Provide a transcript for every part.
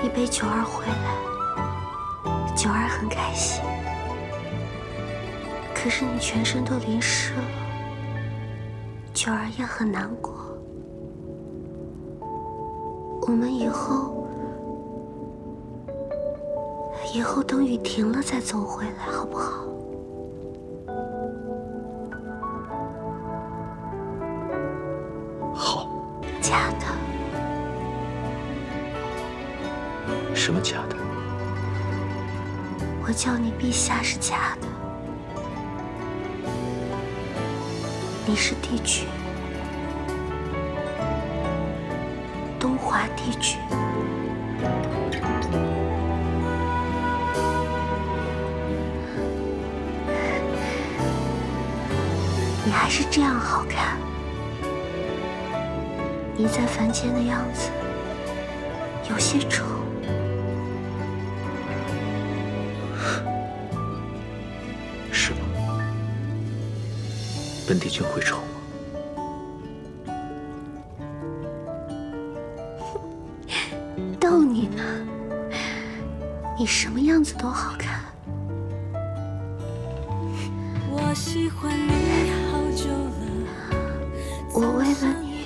你陪九儿回来，九儿很开心。可是你全身都淋湿了，九儿也很难过。我们以后等雨停了再走回来，好不好？好。假的。什么假的？我叫你陛下是假的。你是帝君，东华帝君。你还是这样好看。你在凡间的样子有些丑。是吗？本帝君会丑吗？逗你呢，你什么样子都好看。我喜欢你好久了，我为了你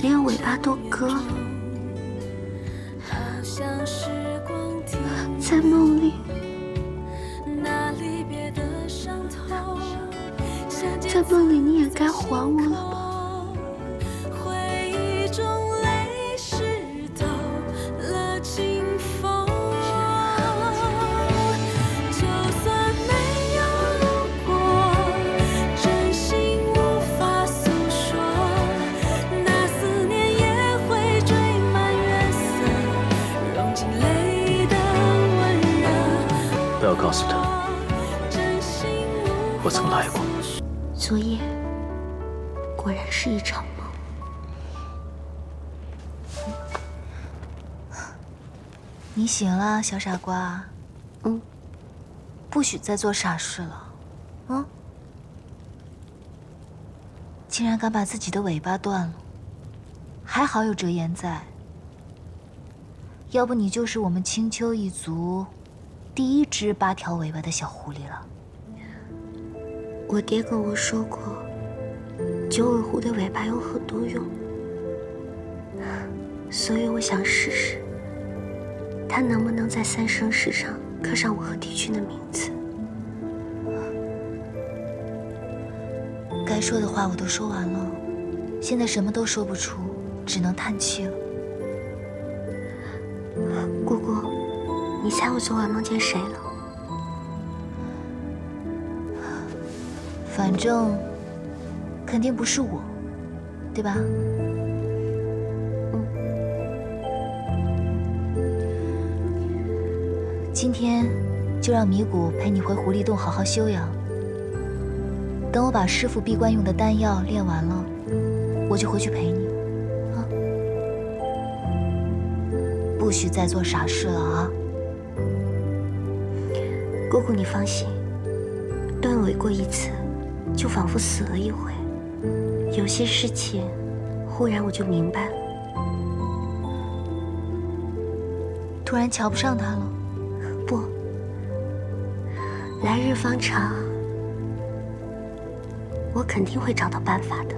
连尾巴都割了。在梦里，在梦里你也该还我了吧？不要告诉他，我曾来过。昨夜果然是一场梦。你醒了，小傻瓜。不许再做傻事了。竟然敢把自己的尾巴断了，还好有折颜在，要不你就是我们青丘一族第一只8条尾巴的小狐狸了。我爹跟我说过，九尾狐的尾巴有很多用，所以我想试试，它能不能在3生石上刻上我和帝君的名字。该说的话我都说完了，现在什么都说不出，只能叹气了。姑姑，你猜我昨晚梦见谁了？反正肯定不是我，对吧？今天就让米谷陪你回狐狸洞好好休养。等我把师傅闭关用的丹药炼完了，我就回去陪你。啊！不许再做傻事了啊！姑姑，你放心，断尾过一次，就仿佛死了一回。有些事情，忽然我就明白了。突然瞧不上他了？不，来日方长，我肯定会找到办法的。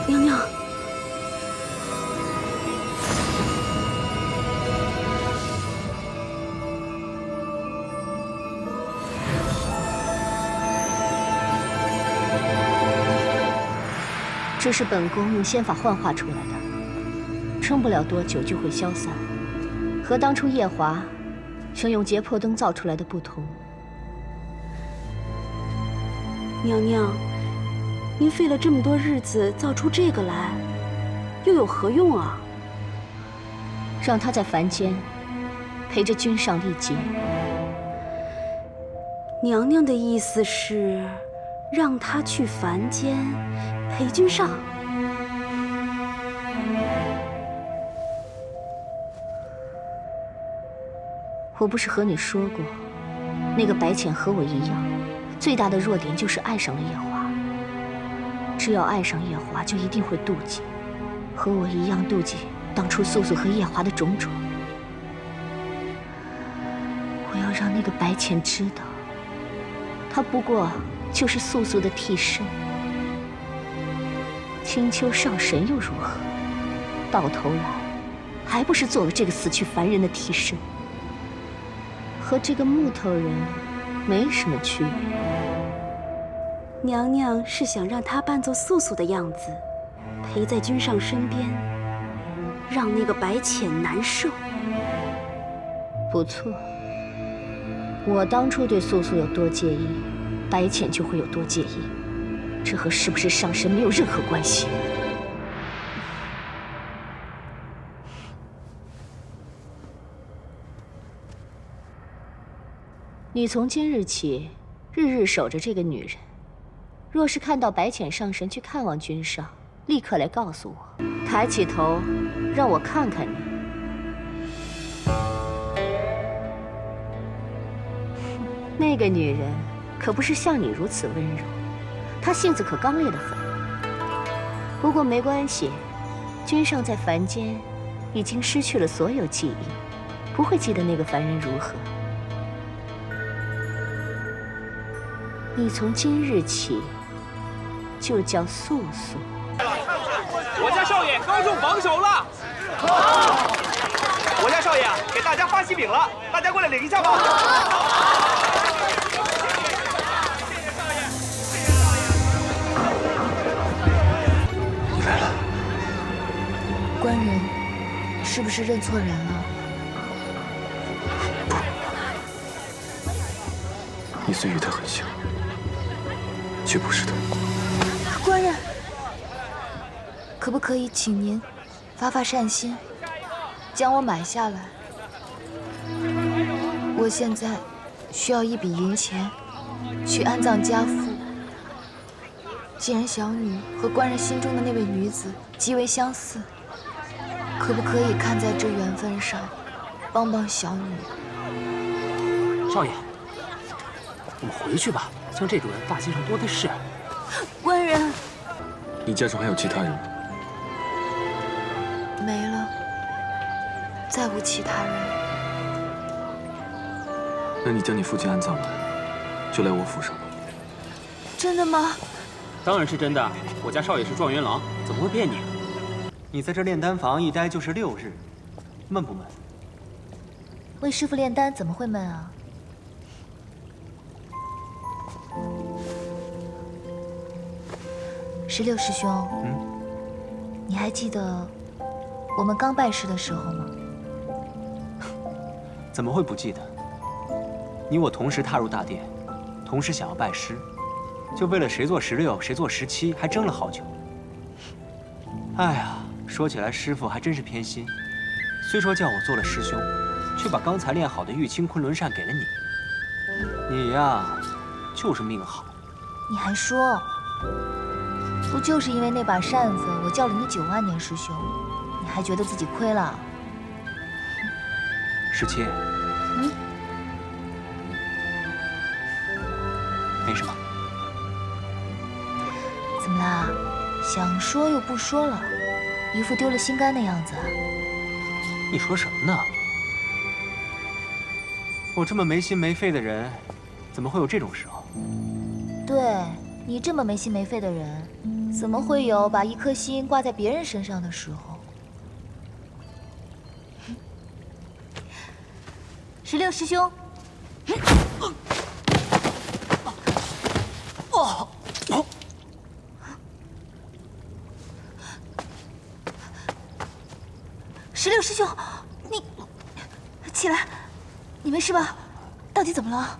娘娘，这是本宫用仙法幻化出来的，撑不了多久就会消散，和当初夜华想用劫魄灯造出来的不同。娘娘，您费了这么多日子造出这个来，又有何用啊？让他在凡间陪着君上历劫。娘娘的意思是，让他去凡间陪君上。我不是和你说过，那个白浅和我一样，最大的弱点就是爱上了夜华。只要爱上夜华，就一定会妒忌，和我一样妒忌当初素素和夜华的种种。我要让那个白浅知道，他不过就是素素的替身。青丘上神又如何？到头来，还不是做了这个死去凡人的替身，和这个木头人没什么区别。娘娘是想让他扮作素素的样子，陪在君上身边，让那个白浅难受。不错，我当初对素素有多介意，白浅就会有多介意，这和是不是上神没有任何关系。你从今日起，日日守着这个女人。若是看到白浅上神去看望君上，立刻来告诉我，抬起头，让我看看你。那个女人可不是像你如此温柔，她性子可刚烈得很。不过没关系，君上在凡间已经失去了所有记忆，不会记得那个凡人如何。你从今日起就叫素素。我家少爷刚中榜首了！我家少爷给大家发喜饼了，大家过来领一下吧。你来了，官人，是不是认错人了？不，你虽与他很像，却不是他。官人，可不可以请您发发善心，将我买下来？我现在需要一笔银钱，去安葬家父。既然小女和官人心中的那位女子极为相似，可不可以看在这缘分上，帮帮小女？少爷，我们回去吧，像这种人大街上多的是。官人，你家中还有其他人吗？没了，再无其他人。那你将你父亲安葬完，就来我府上吧。真的吗？当然是真的，我家少爷是状元郎，怎么会骗你？你在这炼丹房一待就是6日，闷不闷？为师傅炼丹怎么会闷啊？16师兄，你还记得我们刚拜师的时候吗？怎么会不记得？你我同时踏入大殿，同时想要拜师，就为了谁做16，谁做17，还争了好久。哎呀，说起来师傅还真是偏心，虽说叫我做了师兄，却把刚才练好的玉清昆仑扇给了你。你呀，就是命好。你还说，不就是因为那把扇子，我叫了你9万年师兄，你还觉得自己亏了17，没什么。怎么啦？想说又不说了，一副丢了心肝的样子。你说什么呢？我这么没心没肺的人，怎么会有这种时候？对，你这么没心没肺的人，怎么会有把一颗心挂在别人身上的时候？16师兄，16师兄，你起来，你没事吧？到底怎么了？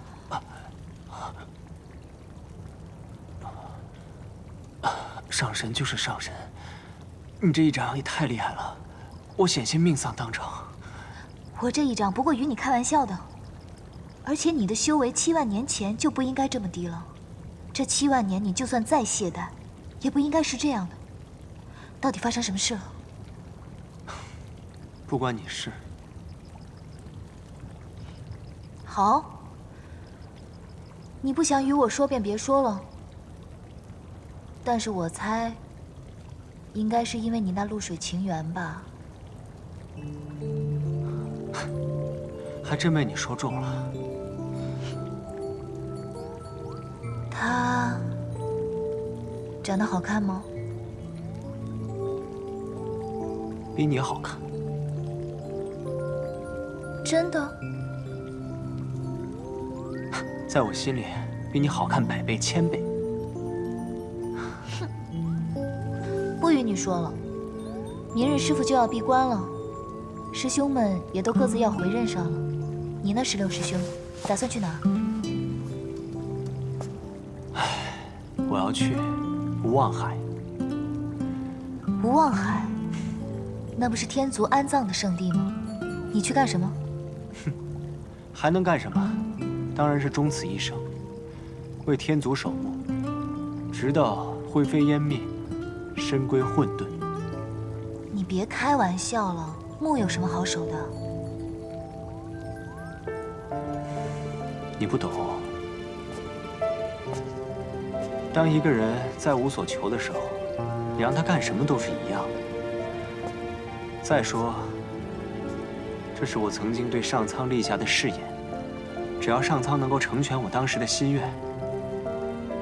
上神就是上神，你这一掌也太厉害了，我险些命丧当场。我这一掌不过与你开玩笑的，而且你的修为7万年前就不应该这么低了。这7万年，你就算再懈怠，也不应该是这样的。到底发生什么事了？不关你事。好，你不想与我说便别说了。但是我猜，应该是因为你那露水情缘吧？还真被你说中了。他长得好看吗？比你好看。真的？在我心里，比你好看100倍、1000倍。不与你说了，明日师傅就要闭关了，师兄们也都各自要回任上了。你呢，16师兄，打算去哪儿？我要去无望海。无望海，那不是天族安葬的圣地吗？你去干什么？还能干什么？当然是终此一生，为天族守墓，直到灰飞烟灭，身归混沌。你别开玩笑了，墓有什么好守的？你不懂。当一个人再无所求的时候，你让他干什么都是一样的。再说，这是我曾经对上苍立下的誓言，只要上苍能够成全我当时的心愿，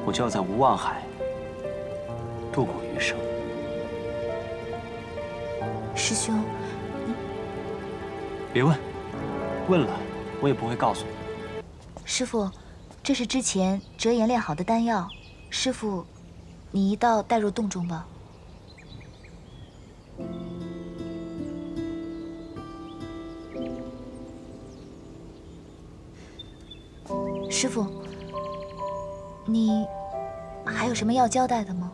我就要在无望海度过余生。师兄，别问，问了我也不会告诉你。师傅，这是之前折颜炼好的丹药，师傅，你一道带入洞中吧。师傅，你还有什么要交代的吗？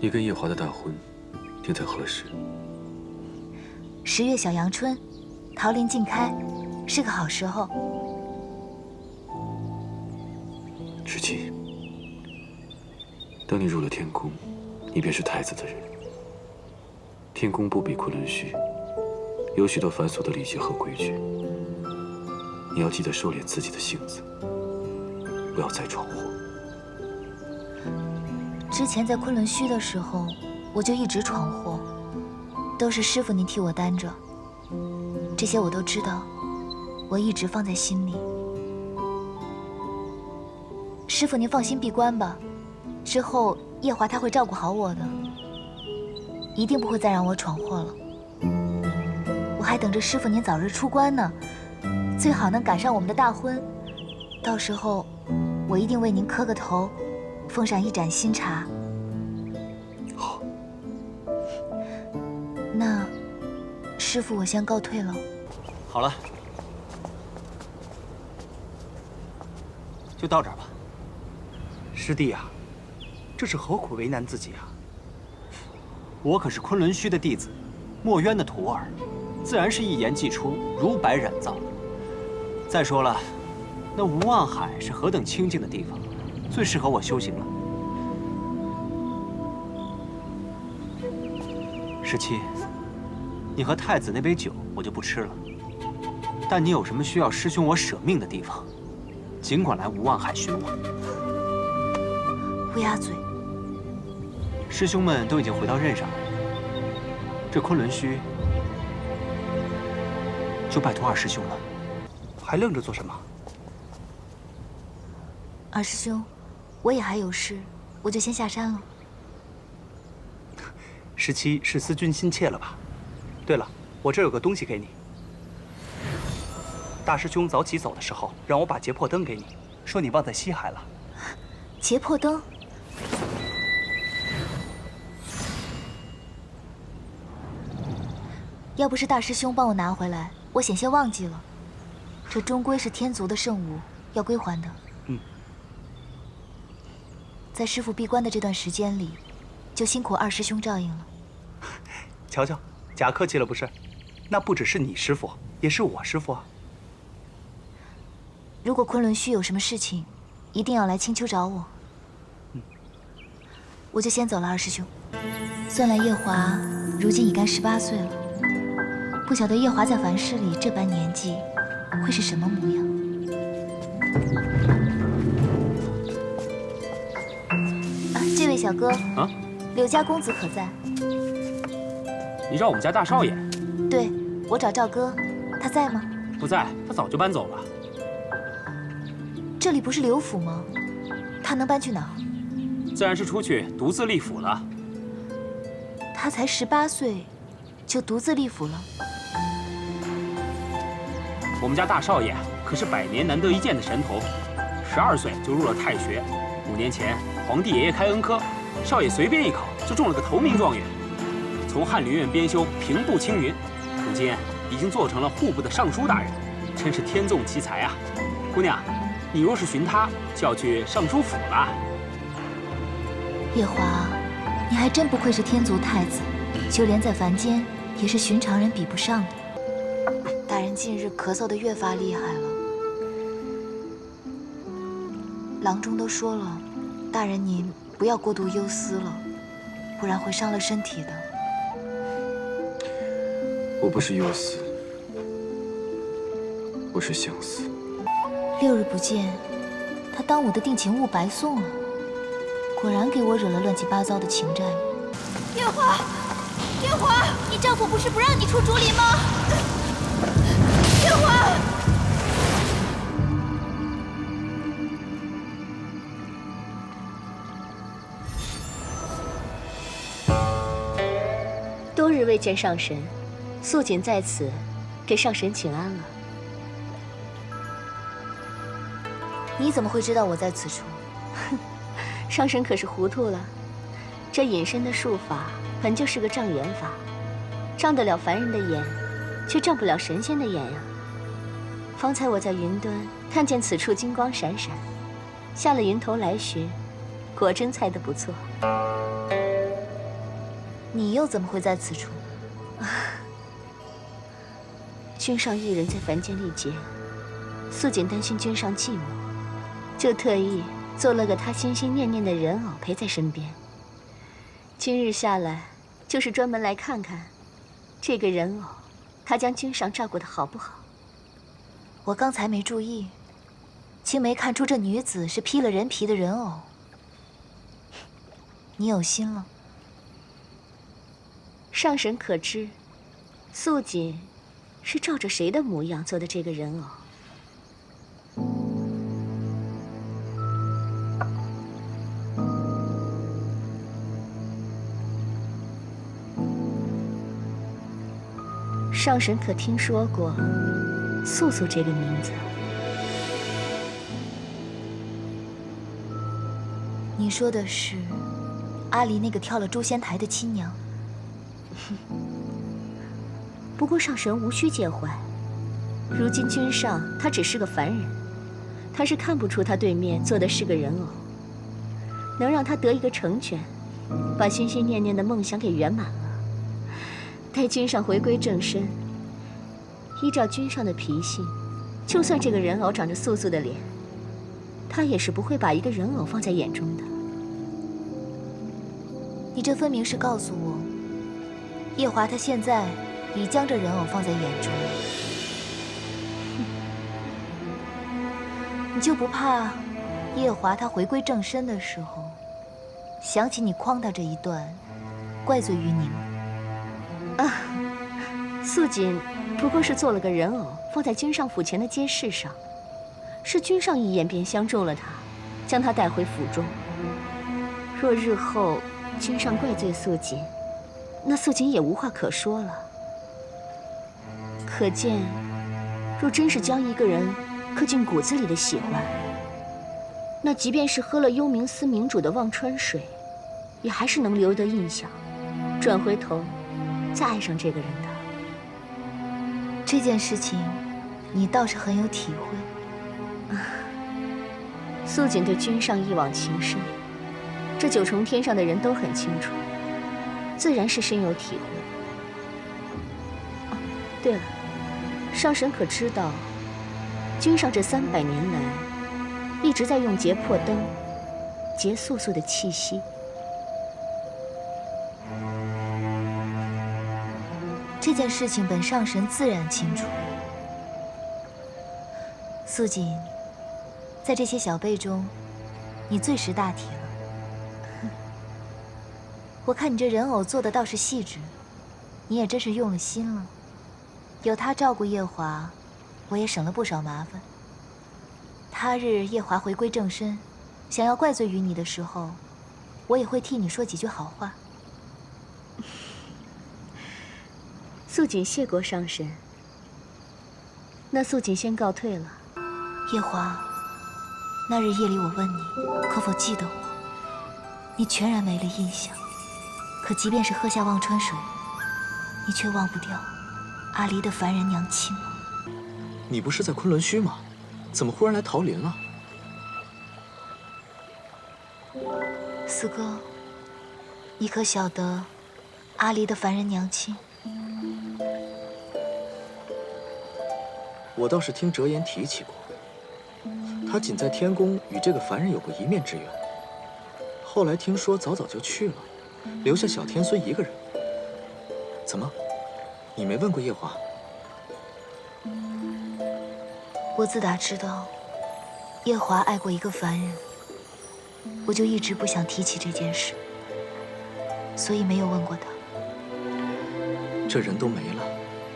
你跟夜华的大婚定在何时？10月小阳春，桃林尽开，是个好时候。17，当你入了天宫，你便是太子的人。天宫不比昆仑虚，有许多繁琐的礼节和规矩。你要记得收敛自己的性子，不要再闯祸。之前在昆仑虚的时候，我就一直闯祸，都是师傅您替我担着。这些我都知道，我一直放在心里。师傅您放心闭关吧，之后夜华他会照顾好我的，一定不会再让我闯祸了。我还等着师傅您早日出关呢，最好能赶上我们的大婚，到时候我一定为您磕个头，奉上一盏新茶。好，那师傅我先告退了。好了，就到这儿吧。师弟啊，这是何苦为难自己啊？我可是昆仑虚的弟子，墨渊的徒儿，自然是一言既出，如白染皂。再说了，那无望海是何等清静的地方，最适合我修行了。17，你和太子那杯酒我就不吃了，但你有什么需要师兄我舍命的地方，尽管来无望海寻我。乌鸦嘴！师兄们都已经回到任上了，这昆仑虚就拜托二师兄了。还愣着做什么？二师兄，我也还有事，我就先下山了。17是思君心切了吧？对了，我这有个东西给你。大师兄早起走的时候，让我把劫魄灯给你，说你忘在西海了。劫魄灯？要不是大师兄帮我拿回来，我险些忘记了。这终归是天族的圣物，要归还的。嗯。在师父闭关的这段时间里，就辛苦二师兄照应了。瞧瞧，假客气了不是？那不只是你师父，也是我师父啊。如果昆仑虚有什么事情，一定要来青丘找我。我就先走了，二师兄。算来夜华如今已该18岁了，不晓得夜华在凡世里这般年纪，会是什么模样？小哥，啊，柳家公子可在？你找我们家大少爷？对，我找赵哥，他在吗？不在，他早就搬走了。这里不是刘府吗？他能搬去哪儿？自然是出去独自立府了。他才18岁，就独自立府了？我们家大少爷可是100年难得一见的神童，12岁就入了太学。5年前，皇帝爷爷开恩科，少爷随便一考就中了个头名状元，从翰林院编修平步青云，如今已经做成了户部的尚书大人，真是天纵奇才啊！姑娘，你若是寻他，就要去尚书府了。夜华，你还真不愧是天族太子，就连在凡间也是寻常人比不上的。大人近日咳嗽得越发厉害了，郎中都说了，大人您不要过度忧思了，不然会伤了身体的。我不是忧思，我是相思。6日不见，他当我的定情物白送了，果然给我惹了乱七八糟的情债。月华，月华，你丈夫不是不让你出竹林吗？月华，多日未见上神，素锦在此给上神请安了。你怎么会知道我在此处？上神可是糊涂了，这隐身的术法本就是个障眼法，障得了凡人的眼，却障不了神仙的眼呀。方才我在云端看见此处金光闪闪，下了云头来寻，果真猜得不错。你又怎么会在此处？君上一人在凡间历劫，素锦担心君上寂寞，就特意做了个他心心念念的人偶陪在身边。今日下来，就是专门来看看这个人偶，他将君上照顾得好不好。我刚才没注意，竟没看出这女子是披了人皮的人偶。你有心了。上神可知，素锦是照着谁的模样做的这个人偶？上神可听说过素素这个名字？你说的是阿离那个跳了诛仙台的亲娘？不过上神无需介怀，如今君上他只是个凡人，他是看不出他对面坐的是个人偶，能让他得一个成全，把心心念念的梦想给圆满了。待君上回归正身，依照君上的脾性，就算这个人偶长着素素的脸，他也是不会把一个人偶放在眼中的。你这分明是告诉我，夜华他现在已将这人偶放在眼中。你就不怕夜华他回归正身的时候，想起你诓他这一段，怪罪于你吗？素锦不过是做了个人偶，放在君上府前的街市上，是君上一眼便相中了他，将他带回府中。若日后君上怪罪素锦，那素锦也无话可说了。可见，若真是将一个人刻进骨子里的喜欢，那即便是喝了幽冥司明主的忘川水，也还是能留得印象，转回头再爱上这个人的。这件事情，你倒是很有体会。素锦对君上一往情深，这9重天上的人都很清楚，自然是深有体会。对了，上神可知道，君上这300年来，一直在用劫破灯，劫素素的气息。这件事情本上神自然清楚。素锦，在这些小辈中，你最识大体了。我看你这人偶做的倒是细致，你也真是用了心了。有他照顾夜华，我也省了不少麻烦。他日夜华回归正身，想要怪罪于你的时候，我也会替你说几句好话。素锦谢过上神。那素锦先告退了。夜华，那日夜里我问你可否记得我，你全然没了印象。可即便是喝下忘川水，你却忘不掉阿离的凡人娘亲吗？你不是在昆仑虚吗？怎么忽然来桃林了？四哥，你可晓得阿离的凡人娘亲？我倒是听折颜提起过，他仅在天宫与这个凡人有过一面之缘，后来听说早就去了，留下小天孙一个人。怎么，你没问过夜华？我自打知道夜华爱过一个凡人，我就一直不想提起这件事，所以没有问过他。这人都没了，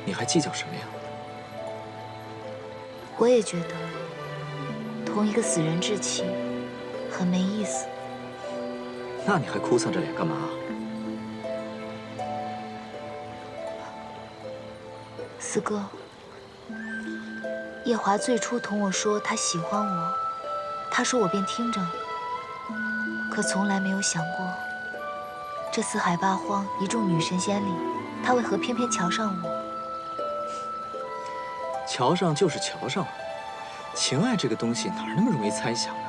你还计较什么呀？我也觉得同一个死人置气很没意思。那你还哭丧着脸干嘛？四哥，夜华最初同我说他喜欢我，他说我便听着，可从来没有想过，这四海八荒一众女神仙里，他为何偏偏瞧上我？瞧上就是瞧上了，情爱这个东西哪那么容易猜想啊？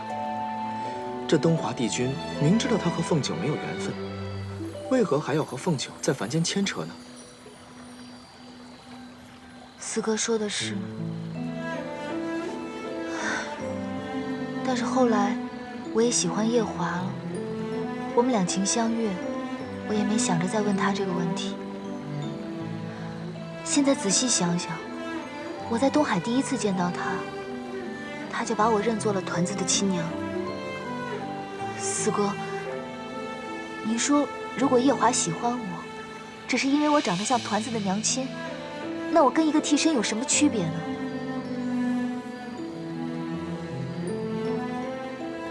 这东华帝君明知道他和凤九没有缘分，为何还要和凤九在凡间牵扯呢？四哥说的是，但是后来我也喜欢夜华了，我们两情相悦，我也没想着再问他这个问题。现在仔细想想，我在东海第一次见到他，他就把我认作了团子的亲娘。四哥，你说如果夜华喜欢我，只是因为我长得像团子的娘亲，那我跟一个替身有什么区别呢？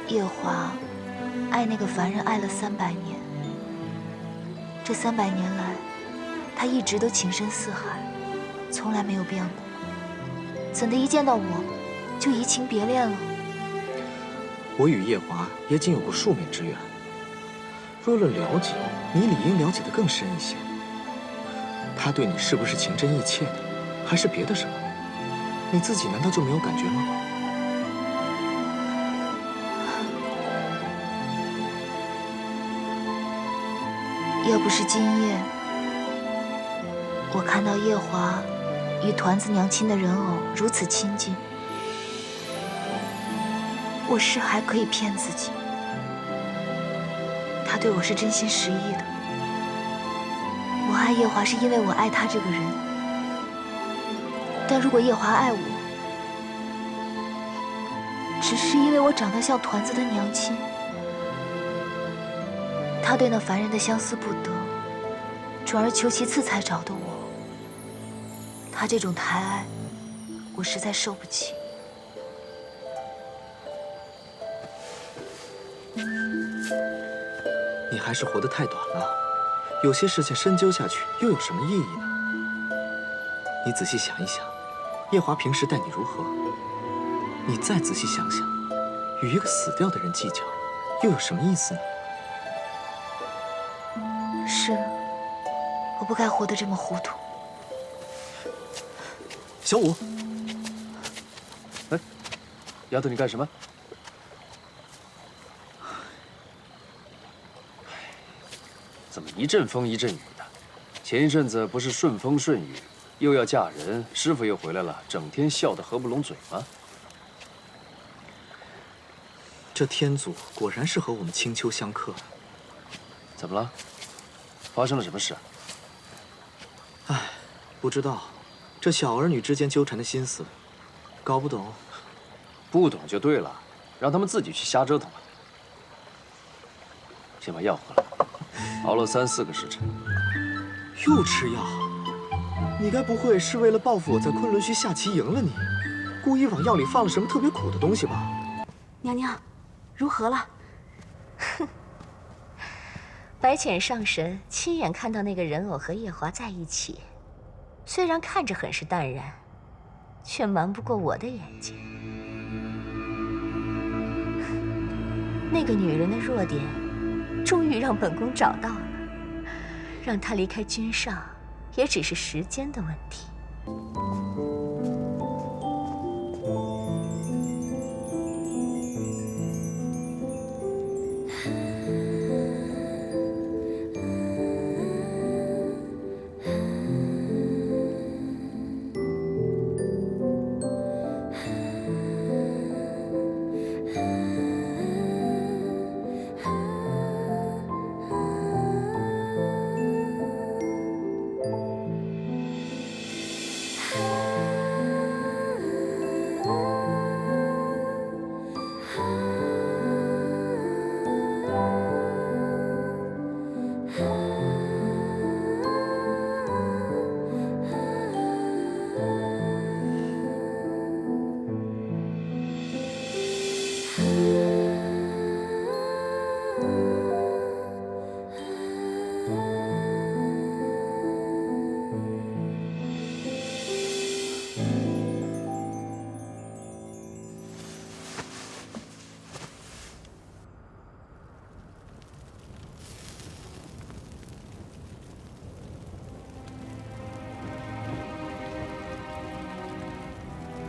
夜华爱那个凡人爱了300年，这300年来，他一直都情深似海，从来没有变过。怎的一见到我，就移情别恋了？我与夜华也仅有过数面之缘，若论了解，你理应了解得更深一些。他对你是不是情真意切的，还是别的什么？你自己难道就没有感觉吗？要不是今夜，我看到夜华与团子娘亲的人偶如此亲近，我是还可以骗自己，他对我是真心实意的。我爱夜华是因为我爱他这个人，但如果夜华爱我，只是因为我长得像团子的娘亲，他对那凡人的相思不得，转而求其次才找的我，他这种抬爱，我实在受不起。你还是活得太短了，有些事情深究下去又有什么意义呢？你仔细想一想，夜华平时待你如何？你再仔细想想，与一个死掉的人计较，又有什么意思呢？是，我不该活得这么糊涂。小五，哎，丫头，你干什么？怎么一阵风一阵雨的？前一阵子不是顺风顺雨，又要嫁人，师傅又回来了，整天笑得合不拢嘴吗？这天祖果然是和我们青丘相克。怎么了？发生了什么事啊？唉，不知道，这小儿女之间纠缠的心思，搞不懂。不懂就对了，让他们自己去瞎折腾吧。先把药喝了。熬了3、4个时辰。又吃药？你该不会是为了报复我在昆仑虚下棋赢了你，故意往药里放了什么特别苦的东西吧？娘娘，如何了？哼，白浅上神亲眼看到那个人偶和夜华在一起，虽然看着很是淡然，却瞒不过我的眼睛。那个女人的弱点，终于让本宫找到了，让她离开君上，也只是时间的问题。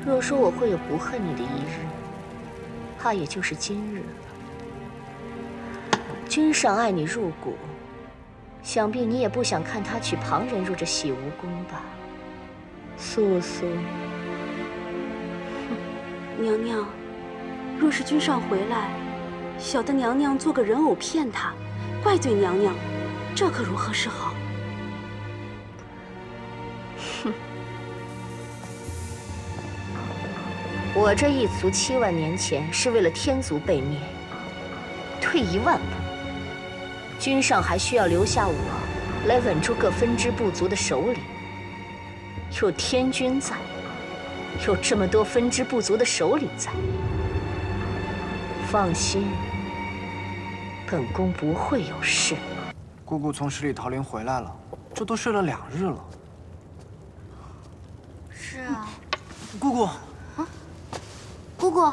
若说我会有不恨你的一日，怕也就是今日了。君上爱你入骨，想必你也不想看他娶旁人入这洗梧宫吧？素素，娘娘，若是君上回来，小的娘娘做个人偶骗他，怪罪娘娘，这可如何是好？哼。我这一族7万年前是为了天族被灭，退1万步，君上还需要留下我来稳住各分支部族的首领。有天君在，有这么多分支部族的首领在，放心，本宫不会有事。姑姑从十里桃林回来了，这都睡了2日了。是啊，姑姑。姑姑，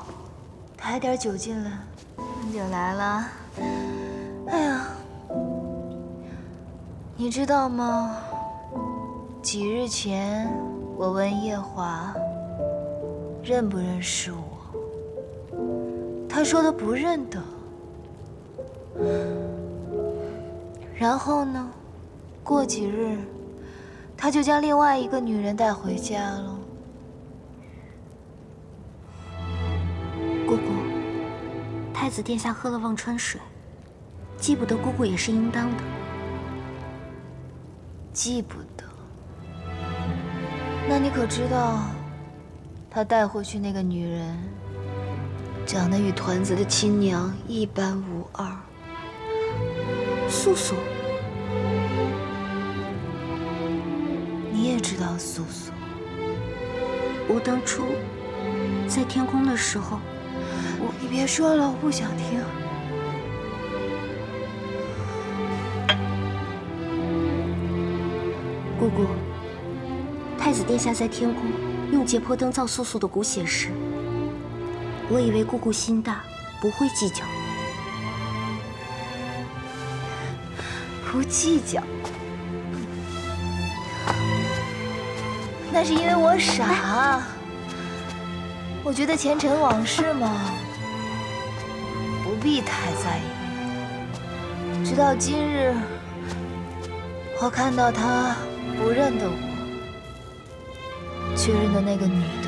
抬点酒进来，温酒来了。哎呀，你知道吗？几日前，我问夜华认不认识我，他说他不认得。然后呢，过几日，他就将另外一个女人带回家了。姑姑，太子殿下喝了忘川水，记不得姑姑也是应当的。记不得？那你可知道，他带回去那个女人，长得与团子的亲娘一般无二。素素，你也知道素素？我当初在天宫的时候。你别说了，我不想听。姑姑，太子殿下在天宫用劫魄灯造素素的骨血时，我以为姑姑心大，不会计较。不计较？那是因为我傻。我觉得前尘往事嘛，不必太在意。直到今日，我看到他不认得我，却认得那个女的。